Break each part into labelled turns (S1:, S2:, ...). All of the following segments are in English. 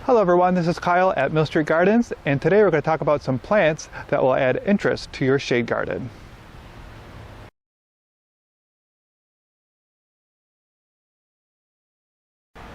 S1: Hello everyone, this is Kyle at Mill Street Gardens, and today we're going to talk about some plants that will add interest to your shade garden.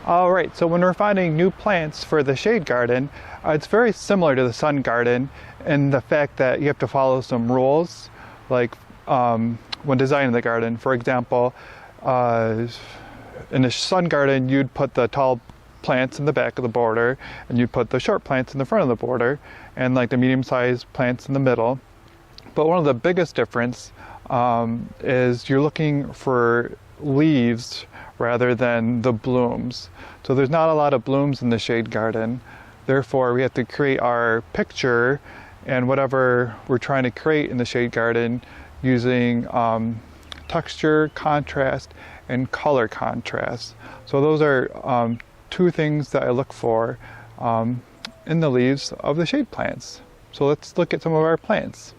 S1: Alright, so when we're finding new plants for the shade garden, it's very similar to the sun garden in the fact that you have to follow some rules, like when designing the garden. For example, in the sun garden, you'd put the tall plants in the back of the border, and you put the short plants in the front of the border, and like the medium-sized plants in the middle. But one of the biggest difference is you're looking for leaves rather than the blooms. So there's not a lot of blooms in the shade garden. Therefore, we have to create our picture and whatever we're trying to create in the shade garden using texture, contrast, and color contrast. So those are two things that I look for in the leaves of the shade plants. So let's look at some of our plants.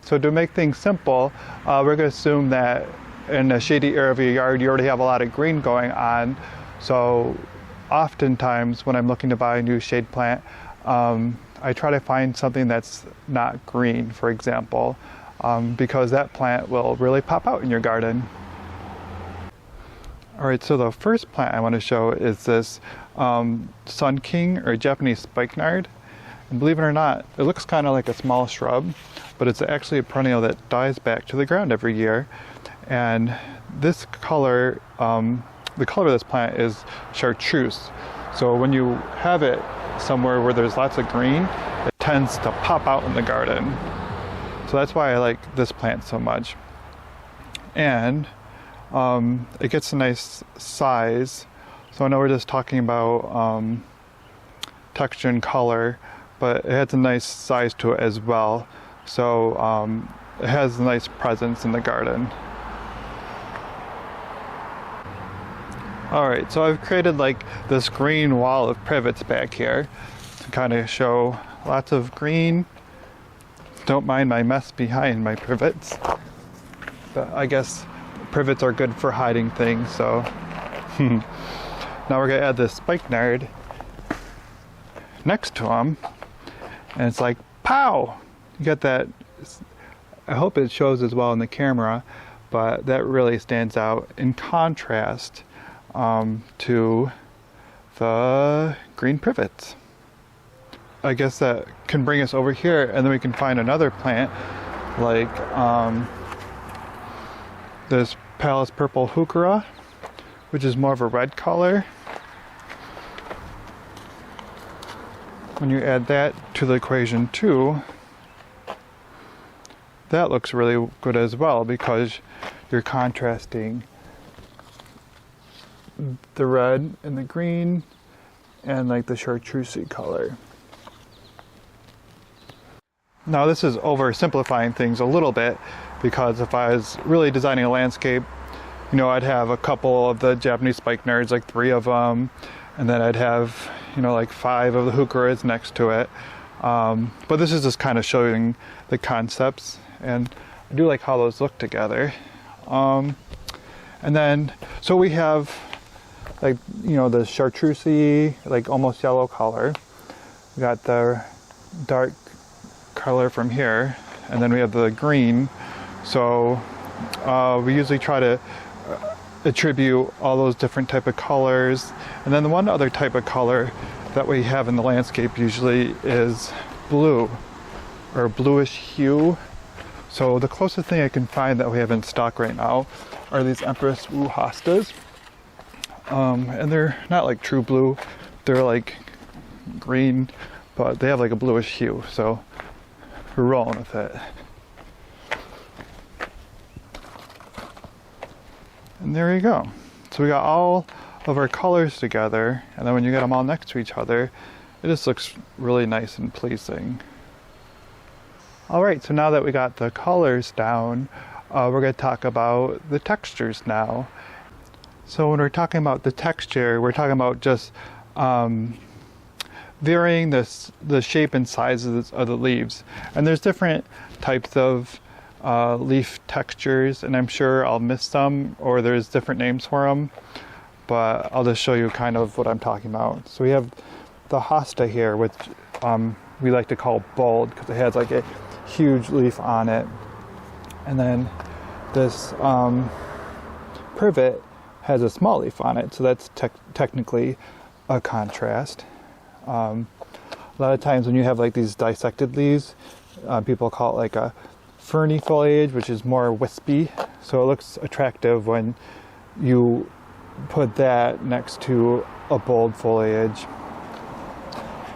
S1: So to make things simple, we're going to assume that in a shady area of your yard you already have a lot of green going on. So oftentimes when I'm looking to buy a new shade plant, I try to find something that's not green, for example, because that plant will really pop out in your garden. Alright, so the first plant I want to show is this Sun King, or Japanese spikenard. And believe it or not, it looks kind of like a small shrub, but it's actually a perennial that dies back to the ground every year. And this color, the color of this plant is chartreuse. So when you have it somewhere where there's lots of green, it tends to pop out in the garden. So that's why I like this plant so much. And it gets a nice size. So I know we're just talking about texture and color, but it has a nice size to it as well. So it has a nice presence in the garden. Alright, so I've created like this green wall of privets back here to kind of show lots of green. Don't mind my mess behind my privets, but I guess privets are good for hiding things, so now we're going to add this spikenard next to them, and it's like, pow! You got that. I hope it shows as well in the camera, but that really stands out in contrast to the green privets. I guess that can bring us over here, and then we can find another plant like this Palace Purple heuchera, which is more of a red color. When you add that to the equation too, that looks really good as well, because you're contrasting the red and the green and like the chartreusey color. Now this is oversimplifying things a little bit, because if I was really designing a landscape, you know, I'd have a couple of the Japanese spikenards, like 3 of them, and then I'd have, you know, like 5 of the heucheras next to it. But this is just kind of showing the concepts, and I do like how those look together. And then, so we have like, you know, the chartreusey, like almost yellow color. We got the dark color from here, and then we have the green. So we usually try to attribute all those different type of colors. And then the one other type of color that we have in the landscape usually is blue, or bluish hue. So the closest thing I can find that we have in stock right now are these Empress Wu hostas. And they're not like true blue, they're like green, but they have like a bluish hue, so we're rolling with it. And there you go. So we got all of our colors together, and then when you get them all next to each other, it just looks really nice and pleasing. Alright, so now that we got the colors down, we're going to talk about the textures now. So when we're talking about the texture, we're talking about just varying the shape and sizes of the leaves. And there's different types of leaf textures, and I'm sure I'll miss some, or there's different names for them, but I'll just show you kind of what I'm talking about. So we have the hosta here, which we like to call bold because it has like a huge leaf on it. And then this privet has a small leaf on it, so that's technically a contrast. A lot of times when you have like these dissected leaves, people call it like a ferny foliage, which is more wispy, so it looks attractive when you put that next to a bold foliage.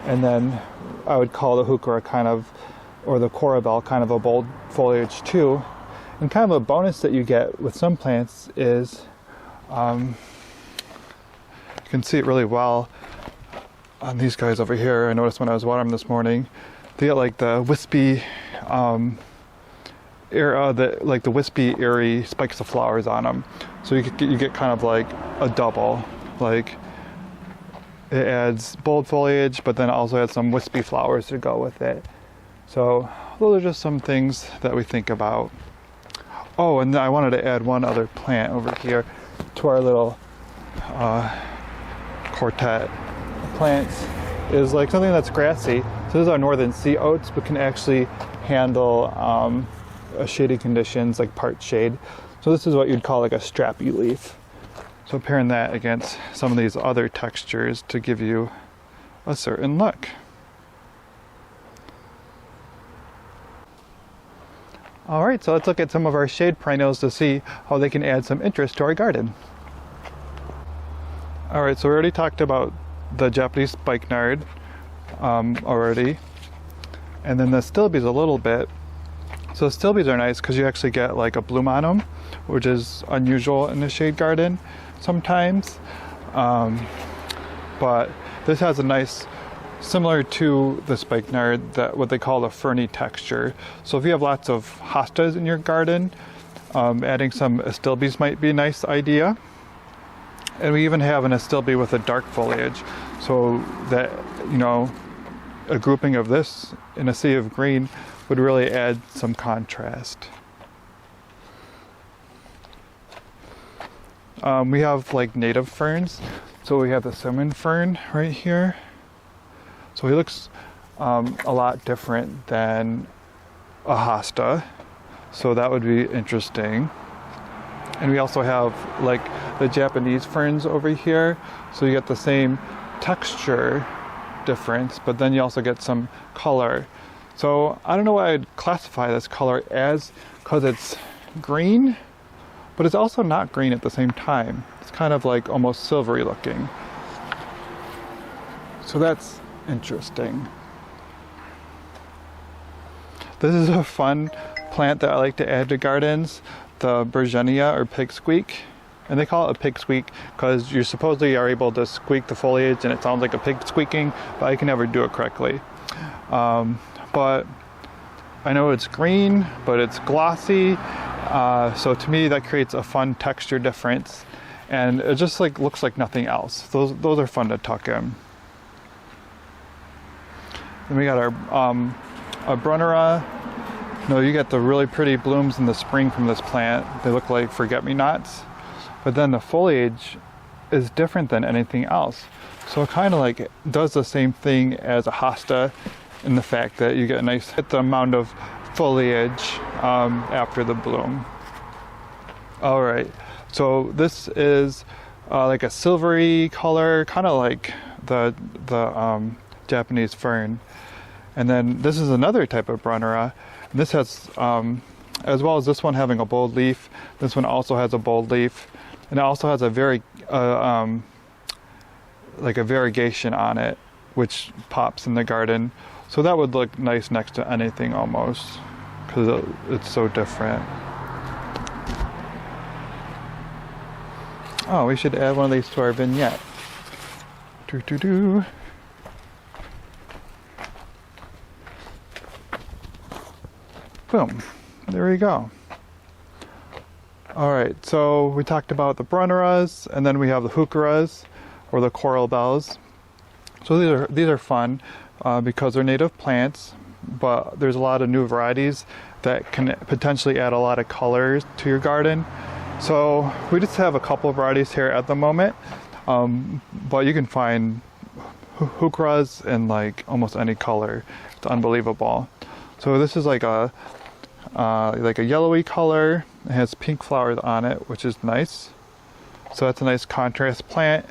S1: And then I would call the heuchera kind of, or the corbel kind of a bold foliage too. And kind of a bonus that you get with some plants is, you can see it really well on these guys over here. I noticed when I was watering them this morning, they get like the wispy, like the wispy, airy spikes of flowers on them. So you get kind of like a double, like it adds bold foliage, but then also adds some wispy flowers to go with it. So those are just some things that we think about. Oh, and I wanted to add one other plant over here to our little quartet of plants. Is like something that's grassy. So this is our northern sea oats, but can actually handle shady conditions like part shade. So this is what you'd call like a strappy leaf. So pairing that against some of these other textures to give you a certain look. All right, so let's look at some of our shade perennials to see how they can add some interest to our garden. All right, so we already talked about the Japanese spikenard already, and then the astilbes a little bit. So astilbes are nice because you actually get like a bloom on them, which is unusual in the shade garden sometimes. But this has a nice, similar to the spikenard, that what they call the ferny texture. So if you have lots of hostas in your garden, adding some astilbes might be a nice idea. And we even have an astilbe with a dark foliage, so that, you know, a grouping of this in a sea of green would really add some contrast. We have like native ferns, so we have the cinnamon fern right here. So he looks a lot different than a hosta, so that would be interesting. And we also have like the Japanese ferns over here, so you get the same texture difference, but then you also get some color. So I don't know why I'd classify this color as, because it's green, but it's also not green at the same time. It's kind of like almost silvery looking. So that's interesting. This is a fun plant that I like to add to gardens, the Bergenia or pig squeak. And they call it a pig squeak because you supposedly are able to squeak the foliage and it sounds like a pig squeaking, but I can never do it correctly. But I know it's green, but it's glossy. So to me, that creates a fun texture difference. And it just like looks like nothing else. Those are fun to tuck in. Then we got our Brunnera. No, you get the really pretty blooms in the spring from this plant. They look like forget-me-nots. But then the foliage is different than anything else. So it kind of like does the same thing as a hosta in the fact that you get a nice amount of foliage after the bloom. All right, so this is like a silvery color, kind of like the Japanese fern. And then this is another type of Brunnera. This has, as well as this one having a bold leaf, this one also has a bold leaf. And it also has a very, like a variegation on it, which pops in the garden. So that would look nice next to anything almost, because it's so different. Oh, we should add one of these to our vignette. Boom, there we go. All right, so we talked about the Brunneras, and then we have the heucheras, or the corbels. So these are fun because they're native plants, but there's a lot of new varieties that can potentially add a lot of colors to your garden. So we just have a couple of varieties here at the moment, but you can find heucheras in like almost any color. It's unbelievable. So this is like a yellowy color. It has pink flowers on it, which is nice. So that's a nice contrast plant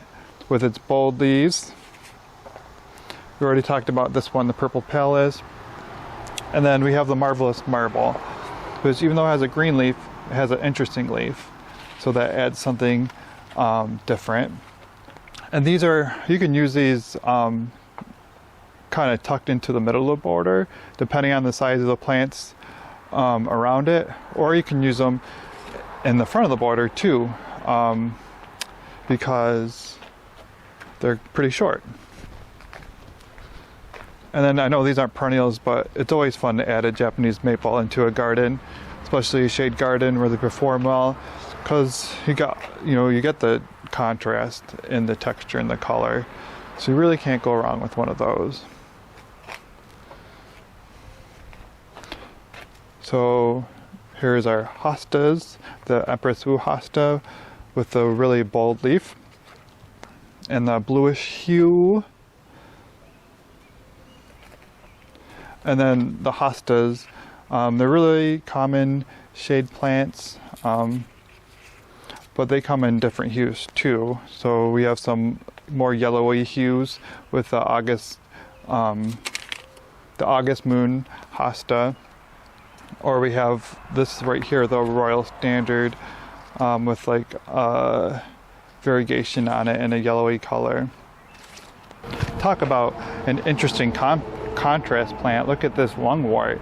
S1: with its bold leaves. We already talked about this one, the purple pallas. And then we have the marvelous marble, which even though it has a green leaf, it has an interesting leaf. So that adds something different. And these are, you can use these kind of tucked into the middle of the border, depending on the size of the plants around it. Or you can use them in the front of the border too, because they're pretty short. And then I know these aren't perennials, but it's always fun to add a Japanese maple into a garden, especially a shade garden where they perform well, because you get the contrast in the texture and the color. So you really can't go wrong with one of those. So here's our hostas, the Empress Wu hosta with the really bold leaf and the bluish hue. And then the hostas, they're really common shade plants, but they come in different hues too. So we have some more yellowy hues with the August moon hosta, or we have this right here, the Royal Standard, with like variegation on it in a yellowy color. Talk about an interesting contrast plant. Look at this lungwort.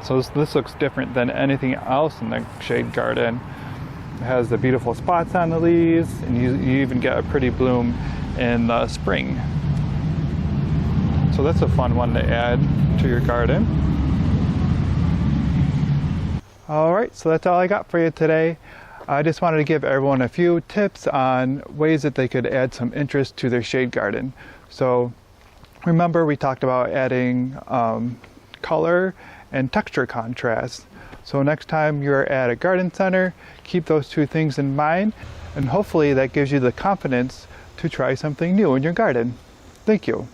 S1: So this looks different than anything else in the shade garden. It has the beautiful spots on the leaves, and you even get a pretty bloom in the spring. So that's a fun one to add to your garden. Alright, so that's all I got for you today. I just wanted to give everyone a few tips on ways that they could add some interest to their shade garden. So remember, we talked about adding color and texture contrast. So next time you're at a garden center, keep those two things in mind, and hopefully that gives you the confidence to try something new in your garden. Thank you.